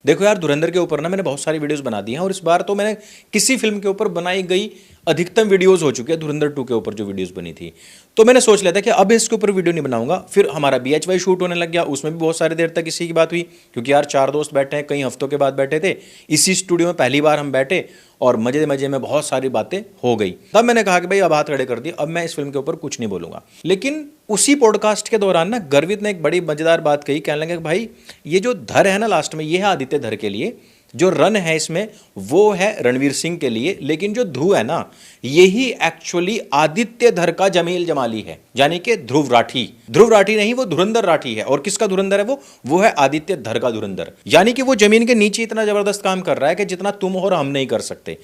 देखो यार, धुरंधर के ऊपर ना मैंने बहुत सारी वीडियोस बना दी हैं और इस बार तो मैंने किसी फिल्म के ऊपर बनाई गई अधिकतम वीडियोस हो चुकी है धुरंधर 2 के ऊपर जो वीडियोस बनी थी। तो मैंने सोच लिया था कि अब इसके ऊपर वीडियो नहीं बनाऊंगा। फिर हमारा BHY शूट होने लग गया, उसमें भी बहुत सारी देर तक इसी की बात हुई, क्योंकि यार 4 दोस्त बैठे हैं, कई हफ्तों के बाद बैठे थे इसी स्टूडियो में, पहली बार हम बैठे और मजे मजे में बहुत सारी बातें हो गई। तब मैंने कहा कि भाई अब हाथ खड़े कर दिए, अब मैं इस फिल्म के ऊपर कुछ नहीं बोलूंगा। लेकिन उसी पॉडकास्ट के दौरान ना गर्वित ने एक बड़ी मजेदार बात कही, कहने लगे भाई ये जो धर है ना लास्ट में, ये है आदित्य धर के लिए, जो रन है इसमें वो है रणवीर सिंह के लिए, लेकिन जो ध्रुव है ना यही एक्चुअली आदित्य धर का जमील जमाली है, यानी कि ध्रुव राठी। ध्रुव राठी नहीं, वो धुरंधर राठी है। और किसका धुरंधर है वो है आदित्य धर का धुरंधर। यानी कि वो जमीन के नीचे इतना जबरदस्त काम कर रहा है कि जितना तुम और हम नहीं कर सकते।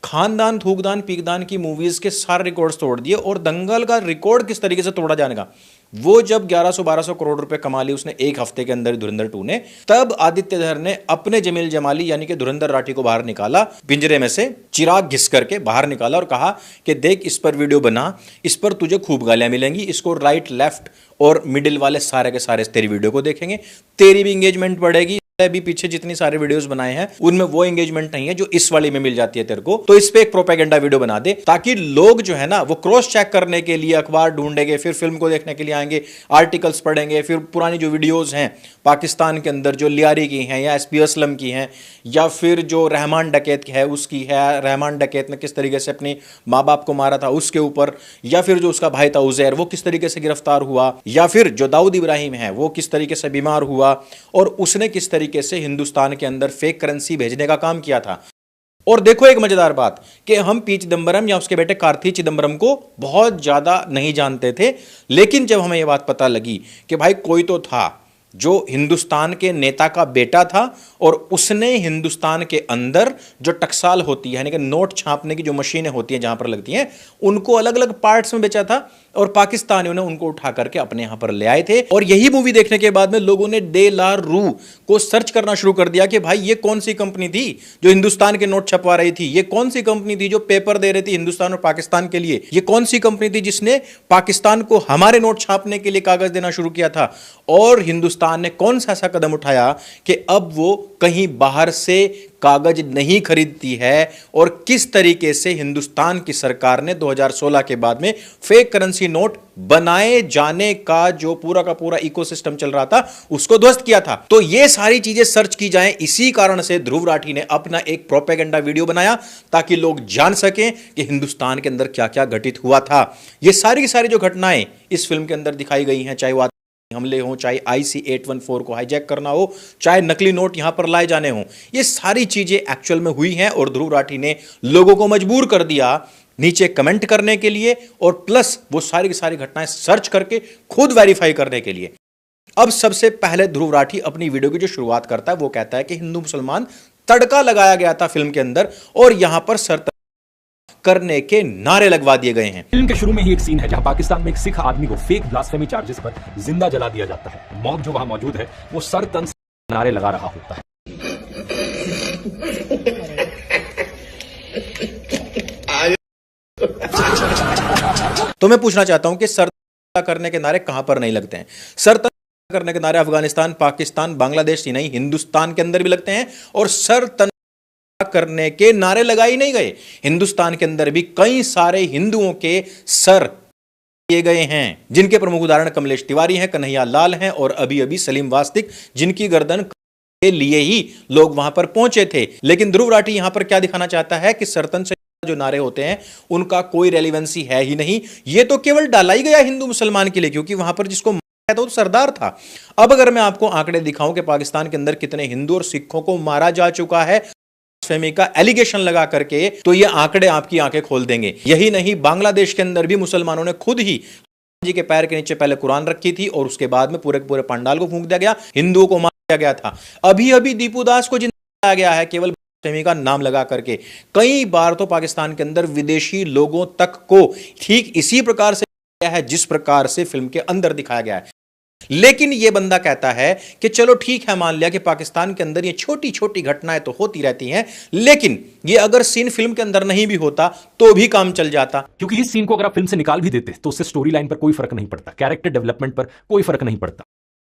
खानदान, थूकदान, पीकदान की मूवीज के सारे रिकॉर्ड्स तोड़ दिए। और दंगल का रिकॉर्ड किस तरीके से तोड़ा जाने का, वो जब 1100-1200 करोड़ रुपए कमा ली उसने एक हफ्ते के अंदर धुरंधर 2 ने, तब आदित्य धर ने अपने जमील जमाली यानी कि धुरंधर राठी को बाहर निकाला, पिंजरे में से चिराग घिस करके बाहर निकाला और कहा कि देख इस पर वीडियो बना, इस पर तुझे खूब गालियां मिलेंगी, इसको राइट लेफ्ट और मिडिल वाले सारे के सारे तेरी वीडियो को देखेंगे, तेरी भी एंगेजमेंट बढ़ेगी। अभी पीछे जितनी सारे वीडियोस बनाए हैं उनमें वो एंगेजमेंट नहीं है जो इस वाली में मिल जाती है तेरे को, तो इस पे एक प्रोपेगेंडा वीडियो बना दे, ताकि लोग जो है ना वो क्रॉस चेक करने के लिए अखबार ढूंढेंगे, फिर फिल्म को देखने के लिए आएंगे, आर्टिकल्स पढ़ेंगे, फिर पुरानी जो वीडियोस हैं पाकिस्तान के अंदर जो लियारी की हैं या SP असलम की हैं, या फिर जो रहमान डकैत है उसकी है, रहमान डकैत ने किस तरीके से अपने माँ बाप को मारा था उसके ऊपर, या फिर जो उसका भाई था उजैर वो किस तरीके से गिरफ्तार हुआ, या फिर जो दाऊद इब्राहिम है वो किस तरीके से बीमार हुआ और उसने किस तरीके से हिंदुस्तान के अंदर फेक करेंसी भेजने का काम किया था। और देखो एक मजेदार बात कि हम पी चिदंबरम या उसके बेटे कार्ति चिदंबरम को बहुत ज्यादा नहीं जानते थे, लेकिन जब हमें यह बात पता लगी कि भाई कोई तो था जो हिंदुस्तान के नेता का बेटा था और उसने हिंदुस्तान के अंदर जो टकसाल होती है यानी कि नोट छापने की जो मशीनें होती हैं जहां पर लगती हैं उनको अलग अलग पार्ट्स में बेचा था और पाकिस्तानियों ने उनको उठा करके अपने यहां पर ले आए थे। और यही मूवी देखने के बाद में लोगों ने डे ला रू को सर्च करना शुरू कर दिया कि भाई ये कौन सी कंपनी थी जो हिंदुस्तान के नोट छपवा रही थी, ये कौन सी कंपनी थी जो पेपर दे रही थी हिंदुस्तान और पाकिस्तान के लिए, ये कौन सी कंपनी थी जिसने पाकिस्तान को हमारे नोट छापने के लिए कागज देना शुरू किया था, और हिंदुस्तान ने कौन सा ऐसा कदम उठाया कि अब वो कहीं बाहर से कागज नहीं खरीदती है, और किस तरीके से हिंदुस्तान की सरकार ने 2016 के बाद में फेक करेंसी नोट बनाए जाने का जो पूरा का पूरा इकोसिस्टम चल रहा था उसको ध्वस्त किया था। तो ये सारी चीजें सर्च की जाएं, इसी कारण से ध्रुव राठी ने अपना एक प्रोपेगेंडा वीडियो बनाया ताकि लोग जान सकें कि हिंदुस्तान के अंदर क्या क्या घटित हुआ था। ये सारी की सारी जो घटनाएं इस फिल्म के अंदर दिखाई गई हैं, चाहे वो हमले हों, चाहे IC-814 को हाईजैक करना हो, चाहे नकली नोट यहां पर लाए जाने हों, ये सारी चीजें एक्चुअल में हुई हैं। और ध्रुव राठी ने लोगों को मजबूर कर दिया नीचे कमेंट करने के लिए और प्लस वो सारी की सारी घटनाएं सर्च करके खुद वेरीफाई करने के लिए। अब सबसे पहले ध्रुव राठी अपनी वीडियो की जो शुरुआत करता है वो कहता है कि हिंदू मुसलमान तड़का लगाया गया था फिल्म के अंदर और यहां पर सर करने के नारे लगवा दिए गए हैं। फिल्म के शुरू में ही एक सीन है जहां पाकिस्तान में एक सिख आदमी को फेक ब्लास्फेमी चार्जेस पर जिंदा जला दिया जाता है। मॉब जो वहां मौजूद है वो सर तन से नारे लगा रहा होता है। तो मैं पूछना चाहता हूं कि सर करने के नारे कहां पर नहीं लगते हैं? सर करने के नारे अफगानिस्तान, पाकिस्तान, बांग्लादेश ही नहीं हिंदुस्तान के अंदर भी लगते हैं, और सर करने के नारे लगाए नहीं गए। हिंदुस्तान के अंदर भी कई सारे हिंदुओं के सर किए गए हैं, जिनके प्रमुख उदाहरण कमलेश तिवारी हैं, कन्हैया लाल हैं और अभी अभी सलीम वास्तिक, जिनकी गर्दन के लिए ही लोग वहां पर पहुंचे थे। लेकिन ध्रुव राठी यहां पर क्या दिखाना चाहता है कि सरतन से जो नारे होते हैं उनका कोई रेलिवेंसी है ही नहीं, ये तो केवल डाला ही गया हिंदू मुसलमान के लिए, क्योंकि वहां पर जिसको तो सरदार था। अब अगर मैं आपको आंकड़े दिखाऊं कि पाकिस्तान के अंदर कितने हिंदू और सिखों को मारा जा चुका है ब्लास्फेमी का एलिगेशन लगा करके, तो ये आंकड़े आपकी आंखें खोल देंगे। यही नहीं, बांग्लादेश के अंदर भी मुसलमानों ने खुद ही जी के पैर के नीचे पहले कुरान रखी थी और उसके बाद में पूरे पूरे पंडाल को फूंक दिया गया, हिंदुओं को मार दिया गया था। अभी अभी दीपू दास को जिंदा किया गया है केवल ब्लास्फेमी का नाम लगा करके। कई बार तो पाकिस्तान के अंदर विदेशी लोगों तक को ठीक इसी प्रकार से किया है जिस प्रकार से फिल्म के अंदर दिखाया गया है। लेकिन यह बंदा कहता है कि चलो ठीक है, मान लिया कि पाकिस्तान के अंदर ये छोटी छोटी घटनाएं तो होती रहती हैं, लेकिन ये अगर सीन फिल्म के अंदर नहीं भी होता तो भी काम चल जाता, क्योंकि इस सीन को अगर आप फिल्म से निकाल भी देते तो उससे स्टोरी लाइन पर कोई फर्क नहीं पड़ता, कैरेक्टर डेवलपमेंट पर कोई फर्क नहीं पड़ता।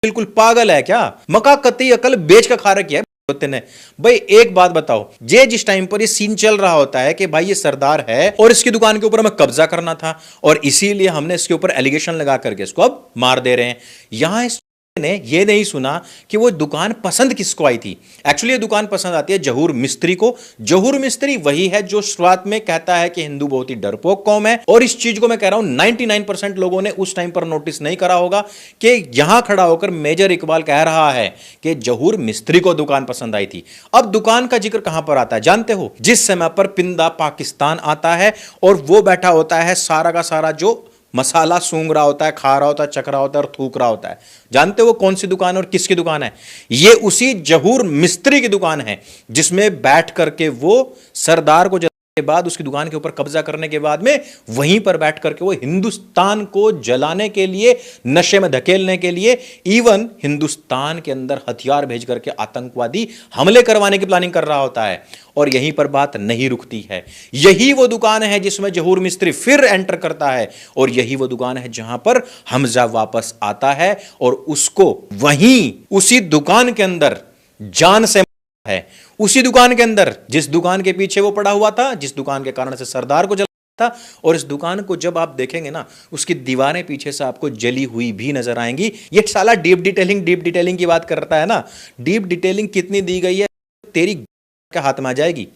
बिल्कुल पागल है क्या? मका कतई अकल बेच का खा रखी है। होते ने। भाई एक बात बताओ, जे जिस टाइम पर ये सीन चल रहा होता है कि भाई ये सरदार है और इसकी दुकान के ऊपर हमें कब्जा करना था और इसीलिए हमने इसके ऊपर एलिगेशन लगा करके इसको अब मार दे रहे हैं, यहां इस ने ये नहीं सुना कि वो दुकान पसंद किसको आई थी। एक्चुअली ये दुकान पसंद आती है जहूर मिस्त्री को। जहूर मिस्त्री वही है जो शुरुआत में कहता है कि हिंदू बहुत ही डरपोक कौम है, और इस चीज को मैं कह रहा हूं 99% लोगों ने उस टाइम पर नोटिस नहीं करा होगा कि यहां खड़ा होकर मेजर इकबाल कह रहा है कि जहूर मिस्त्री को दुकान पसंद आई थी। अब दुकान का जिक्र कहां पर आता है जानते हो? जिस समय पर पिंदा पाकिस्तान आता है और वो बैठा होता है सारा का सारा जो मसाला सूंघ रहा होता है, खा रहा होता है, चख रहा होता है और थूक रहा होता है। जानते हो कौन सी दुकान और किसकी दुकान है? ये उसी जहूर मिस्त्री की दुकान है जिसमें बैठ करके वो सरदार को के बाद उसकी दुकान के ऊपर कब्जा करने के बाद में वहीं पर बैठ करके वो हिंदुस्तान को जलाने के लिए, नशे में धकेलने के लिए, इवन हिंदुस्तान के अंदर हथियार भेज करके आतंकवादी हमले करवाने की प्लानिंग कर रहा होता है। और यहीं पर बात नहीं रुकती है। यही वो दुकान है जिसमें जहूर मिस्त्री फिर एंटर करता है और यही वो दुकान है जहां पर हमजा वापस आता है और उसको वहीं उसी दुकान के अंदर जान से है, उसी दुकान के अंदर जिस दुकान के पीछे वो पड़ा हुआ था, जिस दुकान के कारण से सरदार को जला था। और इस दुकान को जब आप देखेंगे ना, उसकी दीवारें पीछे से आपको जली हुई भी नजर आएंगी। ये साला डीप डिटेलिंग की बात करता है ना। डीप डिटेलिंग कितनी दी गई है तेरी के हाथ में आ जाएगी।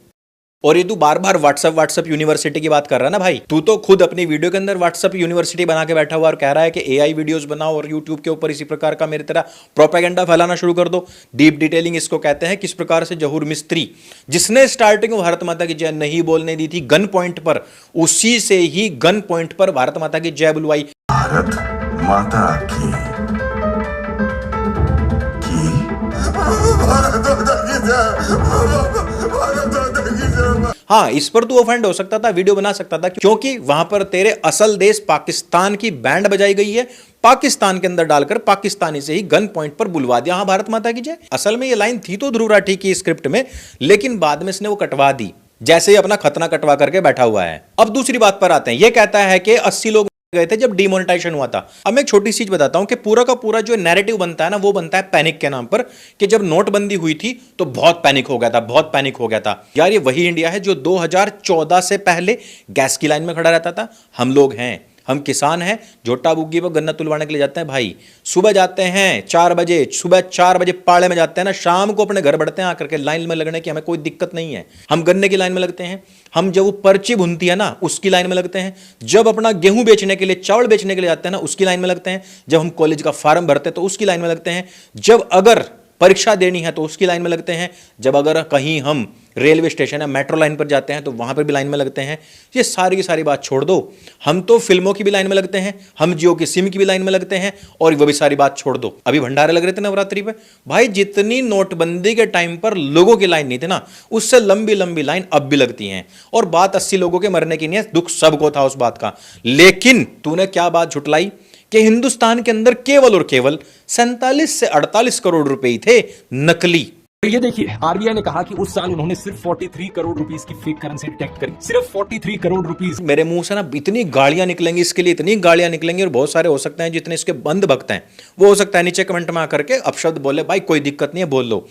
और ये तू बार बार व्हाट्सएप यूनिवर्सिटी की बात कर रहा है ना भाई, तू तो खुद अपनी वीडियो के अंदर व्हाट्सएप यूनिवर्सिटी बना के बैठा हुआ और कह रहा है कि एआई वीडियोस बनाओ और यूट्यूब के ऊपर इसी प्रकार का मेरी तरह प्रोपेगेंडा फैलाना शुरू कर दो। डीप डिटेलिंग इसको कहते हैं। किस प्रकार से जहूर मिस्त्री, जिसने स्टार्टिंग में भारत माता की जय नहीं बोलने दी थी गन पॉइंट पर, उसी से ही गन पॉइंट पर भारत माता की जय बुलवाई। भारत माता की हाँ, इस पर तू ऑफेंड हो सकता था, वीडियो बना सकता था, क्योंकि वहां पर तेरे असल देश पाकिस्तान की बैंड बजाई गई है। पाकिस्तान के अंदर डालकर पाकिस्तानी से ही गन पॉइंट पर बुलवा दिया हाँ भारत माता की जय। असल में ये लाइन थी तो ध्रुव राठी की स्क्रिप्ट में, लेकिन बाद में इसने वो कटवा दी, जैसे ही अपना खतना कटवा करके बैठा हुआ है। अब दूसरी बात पर आते हैं। ये कहता है कि 80 लोग गए थे जब डिमोनेटाइजेशन हुआ था। अब मैं एक छोटी चीज बताता हूं कि पूरा का पूरा जो नैरेटिव बनता है ना, वो बनता है पैनिक के नाम पर, कि जब नोटबंदी हुई थी तो बहुत पैनिक हो गया था, बहुत पैनिक हो गया था। यार ये वही इंडिया है जो 2014 से पहले गैस की लाइन में खड़ा रहता था। हम लोग हैं, हम किसान हैं, झोटा बुग्गी पर गन्ना तुलवाने के लिए जाते हैं भाई। सुबह जाते हैं 4 बजे, सुबह 4 बजे पाड़े में जाते हैं ना, शाम को अपने घर बढ़ते हैं आकर के लाइन में लगने की हमें कोई दिक्कत नहीं है। हम गन्ने की लाइन में लगते हैं, हम जब वो पर्ची भुनती है ना उसकी लाइन में लगते हैं, जब अपना गेहूं बेचने के लिए, चावल बेचने के लिए जाते हैं ना उसकी लाइन में लगते हैं, जब हम कॉलेज का फॉर्म भरते हैं तो उसकी लाइन में लगते हैं, जब अगर परीक्षा देनी है तो उसकी लाइन में लगते हैं, जब अगर कहीं हम रेलवे स्टेशन या मेट्रो लाइन पर जाते हैं तो वहां पर भी लाइन में लगते हैं। ये सारी की सारी बात छोड़ दो, हम तो फिल्मों की भी लाइन में लगते हैं, हम जियो की सिम की भी लाइन में लगते हैं, और वो भी सारी बात छोड़ दो। अभी भंडारे लग रहे थे नवरात्रि पे भाई, जितनी नोटबंदी के टाइम पर लोगों की लाइन नहीं थी ना, उससे लंबी लंबी लाइन अब भी लगती हैं। और बात 80 लोगों के मरने की नहीं है, दुख सबको था उस बात का। लेकिन तूने क्या बात झुटलाई कि हिंदुस्तान के अंदर केवल और केवल 47 से 48 करोड़ रुपए ही थे नकली। ये देखिए, आरबीआई ने कहा कि उस साल उन्होंने सिर्फ 43 करोड़ रुपीस की फेक करेंसी डिटेक्ट करी। सिर्फ 43 करोड़ रुपीस। मेरे मुंह से ना इतनी गालियां निकलेंगी इसके लिए, इतनी गालियां निकलेंगी, और बहुत सारे हो सकते हैं जितने इसके बंद भक्त हैं वो हो सकता है नीचे कमेंट में आकर के अपशब्द बोले, भाई कोई दिक्कत नहीं है बोल लो।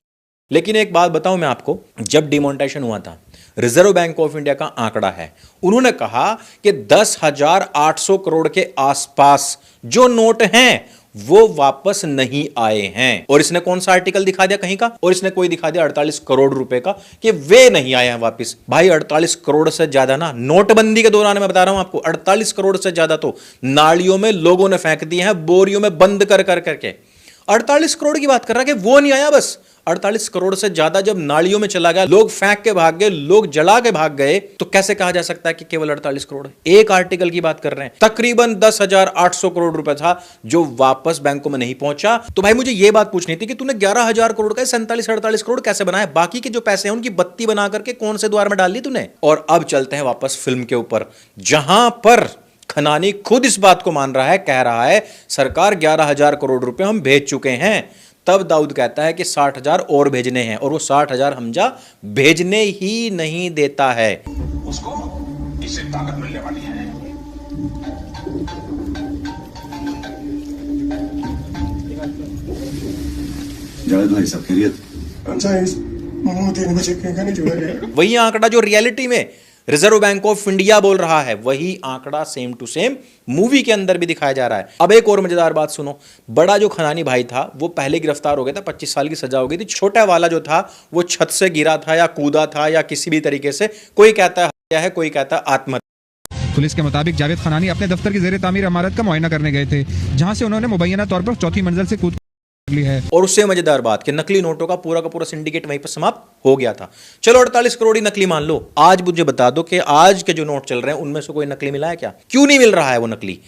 लेकिन एक बात बताऊं मैं आपको, जब डिमोनेटाइजेशन हुआ था, रिजर्व बैंक ऑफ इंडिया का आंकड़ा है, उन्होंने कहा कि 10,800 करोड़ के आसपास जो नोट हैं वो वापस नहीं आए हैं। और इसने कौन सा आर्टिकल दिखा दिया कहीं का, और इसने कोई दिखा दिया 48 करोड़ रुपए का कि वे नहीं आए हैं वापस। भाई 48 करोड़ से ज्यादा ना नोटबंदी के दौरान, मैं बता रहा हूं आपको, 48 करोड़ से ज्यादा तो नालियों में लोगों ने फेंक दिए हैं, बोरियों में बंद कर करके। 48 करोड़ की बात कर रहा है कि वो नहीं आया, बस 48 करोड़ से ज्यादा जब नालियों में चला गया, लोग फेंक के भाग गए, लोग जला के भाग गए, तो कैसे कहा जा सकता है कि केवल 48 करोड़? एक आर्टिकल की बात कर रहे हैं, तकरीबन 10,800 करोड़ रुपए था जो वापस बैंकों में नहीं पहुंचा। तो भाई मुझे यह बात पूछनी थी कि तूने 11,000 करोड़ का 47-48 करोड़ कैसे बनाया? बाकी के जो पैसे हैं उनकी बत्ती बना करके कौन से द्वार में डाल ली तूने? और अब चलते हैं वापस फिल्म के ऊपर, जहां पर खनानी खुद इस बात को मान रहा है, कह रहा है सरकार 11,000 करोड़ रुपए हम भेज चुके हैं। तब दाऊद कहता है कि 60,000 और भेजने हैं, और वो 60,000 हमजा भेजने ही नहीं देता है। उसको इससे ताकत मिलने वाली है। जावेद भाई सब खैरियत? अच्छा मुंह 3 बजे कहीं नहीं जोड़ा जाएगा। वही आंकड़ा जो रियलिटी में रिजर्व बैंक ऑफ इंडिया बोल रहा है, वही आंकड़ा सेम टू सेम मूवी के अंदर भी दिखाया जा रहा है। अब एक और मजेदार बात सुनो, बड़ा जो खनानी भाई था वो पहले गिरफ्तार हो गया था, 25 साल की सजा हो गई थी। छोटा वाला जो था वो छत से गिरा था या कूदा था या किसी भी तरीके से, कोई कहता है हत्या है, कोई कहता है आत्महत्या। पुलिस के मुताबिक जावेद खनानी अपने दफ्तर की जेर तामीर इमारत का मुआयना करने गए थे, जहां से उन्होंने मुबैना तौर पर चौथी मंजिल से कूद ली है। और उससे मजेदार बात कि नकली नोटों का पूरा सिंडिकेट वहीं पर समाप्त हो गया था। चलो 48 करोड़ ही नकली मान लो। आज मुझे बता दो कि आज के जो नोट चल रहे हैं उनमें से कोई नकली मिला है क्या? क्यों नहीं मिल रहा है वो नकली?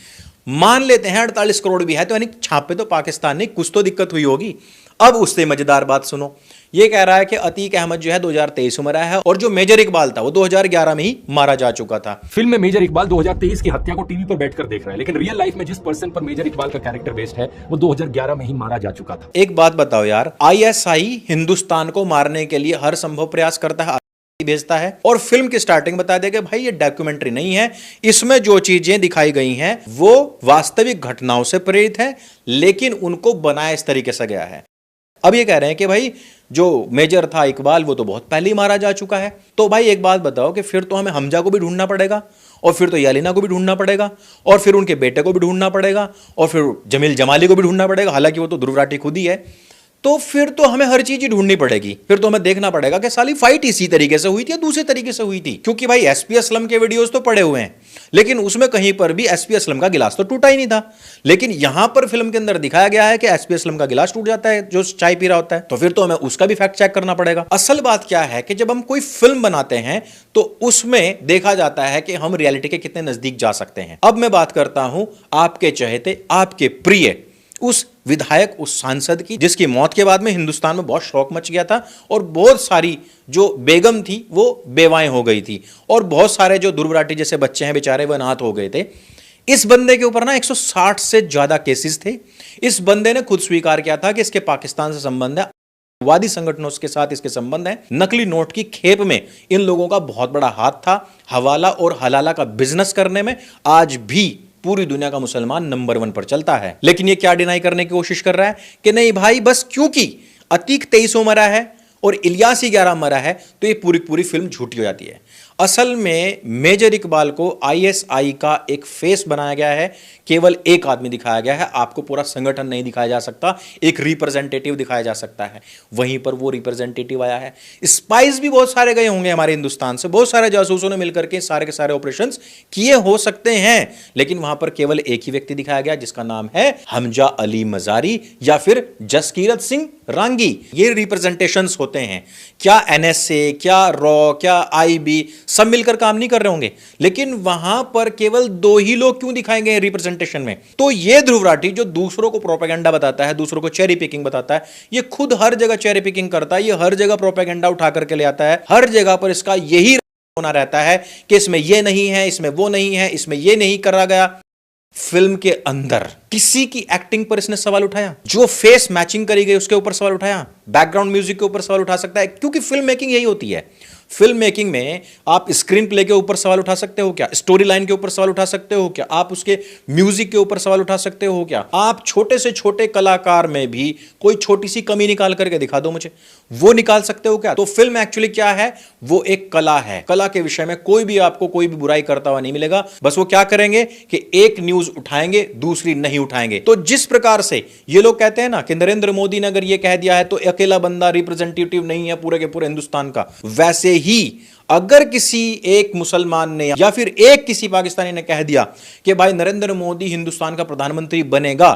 मान लेते हैं 48 करोड़ भी है तो यानी छापे तो पाकिस्तान ने, कुछ तो दिक्कत हुई होगी। अब उससे मजेदार बात सुनो, ये कह रहा है कि अतीक अहमद जो है 2023 में मरा है और जो मेजर इकबाल था वो 2011 में ही मारा जा चुका था। फिल्म में मेजर इकबाल 2023 की हत्या को टीवी पर बैठकर देख रहा है, लेकिन रियल लाइफ में जिस पर्सन पर मेजर इकबाल का कैरेक्टर बेस्ड है वो 2011 में ही मारा जा चुका था। एक बात बताओ यार, आईएसआई हिंदुस्तान को मारने के लिए हर संभव प्रयास करता है, भेजता है और फिल्म की स्टार्टिंग बता देगा भाई ये डॉक्यूमेंट्री नहीं है, इसमें जो चीजें दिखाई गई हैं वो वास्तविक घटनाओं से प्रेरित है, लेकिन उनको बनाया इस तरीके से गया है। अब ये कह रहे हैं कि भाई जो मेजर था इकबाल वो तो बहुत पहले ही मारा जा चुका है। तो भाई एक बात बताओ कि फिर तो हमें हमजा को भी ढूंढना पड़ेगा और फिर तो यालिना को भी ढूंढना पड़ेगा और फिर उनके बेटे को भी ढूंढना पड़ेगा और फिर जमील जमाली को भी ढूंढना पड़ेगा, हालांकि वो तो ध्रुव राठी खुद ही है। तो फिर तो हमें हर चीज ही ढूंढनी पड़ेगी। फिर तो हमें देखना पड़ेगा कि साली फाइट इसी तरीके से हुई थी या दूसरे तरीके से हुई थी, क्योंकि भाई एसपी असलम के वीडियोस तो पड़े हुए हैं लेकिन उसमें कहीं पर भी एसपी असलम का गिलास तो टूटा ही नहीं था। लेकिन यहां पर फिल्म के अंदर दिखाया गया है कि एसपी असलम का गिलास टूट जाता है जो चाय पी रहा होता है, तो फिर तो हमें उसका भी फैक्ट चेक करना पड़ेगा। असल बात क्या है कि जब हम कोई फिल्म बनाते हैं तो उसमें देखा जाता है कि हम रियलिटी के कितने नजदीक जा सकते हैं। अब मैं बात करता हूं आपके चहेते, आपके प्रिय उस विधायक, उस सांसद की जिसकी मौत के बाद में हिंदुस्तान में बहुत शौक मच गया था और बहुत सारी जो बेगम थी वो बेवाएं हो गई थी और बहुत सारे जो ध्रुव राठी जैसे बच्चे हैं बेचारे वो अनाथ हो गए थे। इस बंदे के ऊपर ना 160 से ज्यादा केसेस थे। इस बंदे ने खुद स्वीकार किया था कि इसके पाकिस्तान से संबंध है, वादी संगठनों के साथ इसके संबंध है, नकली नोट की खेप में इन लोगों का बहुत बड़ा हाथ था, हवाला और हलाला का बिजनेस करने में आज भी पूरी दुनिया का मुसलमान नंबर 1 पर चलता है। लेकिन ये क्या डिनाई करने की कोशिश कर रहा है कि नहीं भाई बस क्योंकि अतीक 23 मरा है और इलियास ही 11 मरा है तो ये पूरी फिल्म झूठी हो जाती है। असल में मेजर इकबाल को आईएसआई का एक फेस बनाया गया है, केवल एक आदमी दिखाया गया है, आपको पूरा संगठन नहीं दिखाया जा सकता, एक रिप्रेजेंटेटिव दिखाया जा सकता है। वहीं पर वो रिप्रेजेंटेटिव आया है। स्पाइस भी बहुत सारे गए होंगे हमारे हिंदुस्तान से, बहुत सारे जासूसों ने मिलकर के सारे के सारे ऑपरेशंस किए हो सकते हैं, लेकिन वहां पर केवल एक ही व्यक्ति दिखाया गया जिसका नाम है हमजा अली मजारी या फिर जसकीरत सिंह रांगी। ये रिप्रेजेंटेशंस होते हैं। क्या एनएसए, क्या रॉ, क्या आईबी सब मिलकर काम नहीं कर रहे होंगे, लेकिन वहां पर केवल 2 ही लोग क्यों दिखाए गए रिप्रेजेंटेशन में? तो ये ध्रुव राठी जो दूसरों को प्रोपेगेंडा बताता है, दूसरों को चेरी पिकिंग बताता है, ये खुद हर जगह चेरी पिकिंग करता है, ये हर जगह प्रोपेगेंडा उठा करके ले आता है, हर जगह पर इसका यही होना रहता है कि इसमें ये नहीं है, इसमें वो नहीं है, इसमें ये नहीं करा गया। फिल्म के अंदर किसी की एक्टिंग पर इसने सवाल उठाया, जो फेस मैचिंग करी गई उसके ऊपर सवाल उठाया, बैकग्राउंड म्यूजिक के ऊपर सवाल उठा सकता है, क्योंकि फिल्म मेकिंग यही होती है। फिल्म मेकिंग में आप स्क्रीन प्ले के ऊपर सवाल उठा सकते हो क्या? स्टोरी लाइन के ऊपर सवाल उठा सकते हो क्या? आप उसके म्यूजिक के ऊपर सवाल उठा सकते हो क्या? आप छोटे से छोटे कलाकार में भी कोई छोटी सी कमी निकाल करके दिखा दो मुझे, वो निकाल सकते हो क्या? तो फिल्म एक्चुअली क्या है? वो एक कला है। कला के विषय में कोई भी आपको कोई भी बुराई करता हुआ नहीं मिलेगा। बस वो क्या करेंगे कि एक न्यूज उठाएंगे, दूसरी नहीं उठाएंगे। तो जिस प्रकार से ये लोग कहते हैं ना कि नरेंद्र मोदी ने अगर ये कह दिया है तो अकेला बंदा रिप्रेजेंटेटिव नहीं है पूरे के पूरे हिंदुस्तान का, वैसे ही अगर किसी एक मुसलमान ने या फिर एक किसी पाकिस्तानी ने कह दिया कि भाई नरेंद्र मोदी हिंदुस्तान का प्रधानमंत्री बनेगा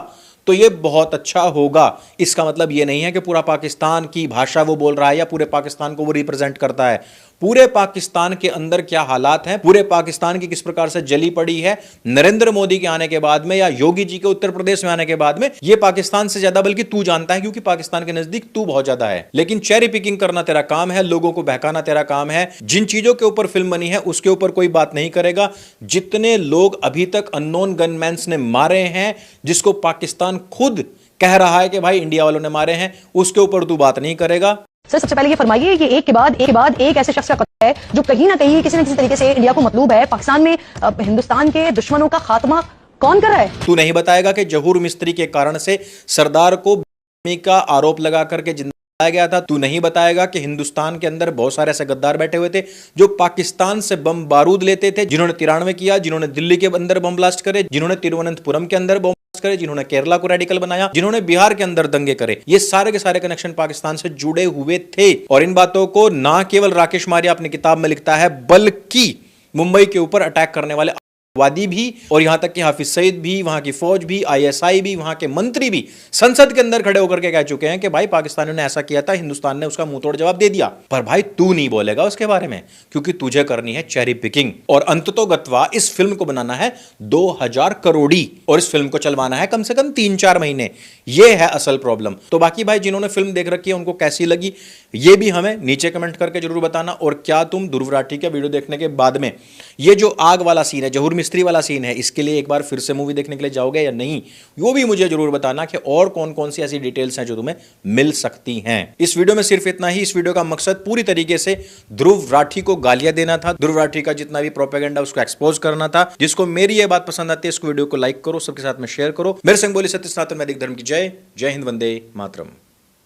तो ये बहुत अच्छा होगा, इसका मतलब ये नहीं है कि पूरा पाकिस्तान की भाषा वो बोल रहा है या पूरे पाकिस्तान को वो रिप्रेजेंट करता है। पूरे पाकिस्तान के अंदर क्या हालात हैं, पूरे पाकिस्तान की किस प्रकार से जली पड़ी है नरेंद्र मोदी के आने के बाद में या योगी जी के उत्तर प्रदेश में आने के बाद में, ये पाकिस्तान से ज्यादा बल्कि तू जानता है, क्योंकि पाकिस्तान के नजदीक तू बहुत ज्यादा है। लेकिन चेरी पिकिंग करना तेरा काम है, लोगों को बहकाना तेरा काम है। जिन चीजों के ऊपर फिल्म बनी है उसके ऊपर कोई बात नहीं करेगा। जितने लोग अभी तक अननोन गनमैन्स ने मारे हैं, जिसको पाकिस्तान खुद कह रहा है कि भाई इंडिया वालों ने मारे हैं, उसके ऊपर तू बात नहीं करेगा। सर सबसे पहले ये फरमाइए कि एक के बाद एक ऐसे शख्स का कत्ल है जो कहीं ना कहीं किसी न किसी तरीके से इंडिया को मतलूब है। पाकिस्तान में हिंदुस्तान के दुश्मनों का खात्मा कौन कर रहा है? तू नहीं बताएगा कि जहूर मिस्त्री के कारण से सरदार को का आरोप लगा करके जिंदा गया था। तू नहीं बताएगा कि हिंदुस्तान के अंदर बहुत सारे ऐसे गद्दार बैठे हुए थे जो पाकिस्तान से बम बारूद लेते थे, जिन्होंने 93 किया, जिन्होंने दिल्ली के अंदर बम ब्लास्ट करे, जिन्होंने तिरुवनंतपुरम के अंदर बम ब्लास्ट करे, जिन्होंने केरला को रेडिकल बनाया, जिन्होंने बिहार के अंदर दंगे करे। ये सारे के सारे कनेक्शन पाकिस्तान से जुड़े हुए थे। और इन बातों को ना केवल राकेश मारिया अपनी किताब में लिखता है, बल्कि मुंबई के ऊपर अटैक करने वाले वादी भी, और यहां तक कि हाफिज सईद भी, वहां की फौज भी, आईएसआई भी, वहां के मंत्री भी संसद के अंदर खड़े होकर के कह चुके हैं कि भाई पाकिस्तानियों ने ऐसा किया था, हिंदुस्तान ने उसका मुंहतोड़ जवाब दे दिया। पर भाई तू नहीं बोलेगा उसके बारे में, क्योंकि तुझे करनी है चेरी पिकिंग। और अंततोगत्वा इस फिल्म को बनाना है 2000 करोड़ी, और इस फिल्म को चलवाना है कम से कम 3-4 महीने। यह है असल प्रॉब्लम। तो बाकी भाई जिन्होंने फिल्म देख रखी है उनको कैसी लगी ये भी हमें नीचे कमेंट करके जरूर बताना। और क्या तुम ध्रुव राठी का वीडियो देखने के बाद में ये जो आग वाला सीन है, जहूर मिस्त्री वाला सीन है, इसके लिए एक बार फिर से मूवी देखने के लिए जाओगे या नहीं, वो भी मुझे जरूर बताना कि और कौन कौन सी ऐसी डिटेल्स हैं जो तुम्हें मिल सकती हैं। इस वीडियो में सिर्फ इतना ही। इस वीडियो का मकसद पूरी तरीके से ध्रुव राठी को गालियां देना था, ध्रुव राठी का जितना भी प्रोपेगेंडा उसको एक्सपोज करना था। जिसको मेरी ये बात पसंद आती है इसको वीडियो को लाइक करो, सबके साथ में शेयर करो। मेरे संग बोली सत्य सनातन वैदिक धर्म की जय। जय हिंद, वंदे मातरम।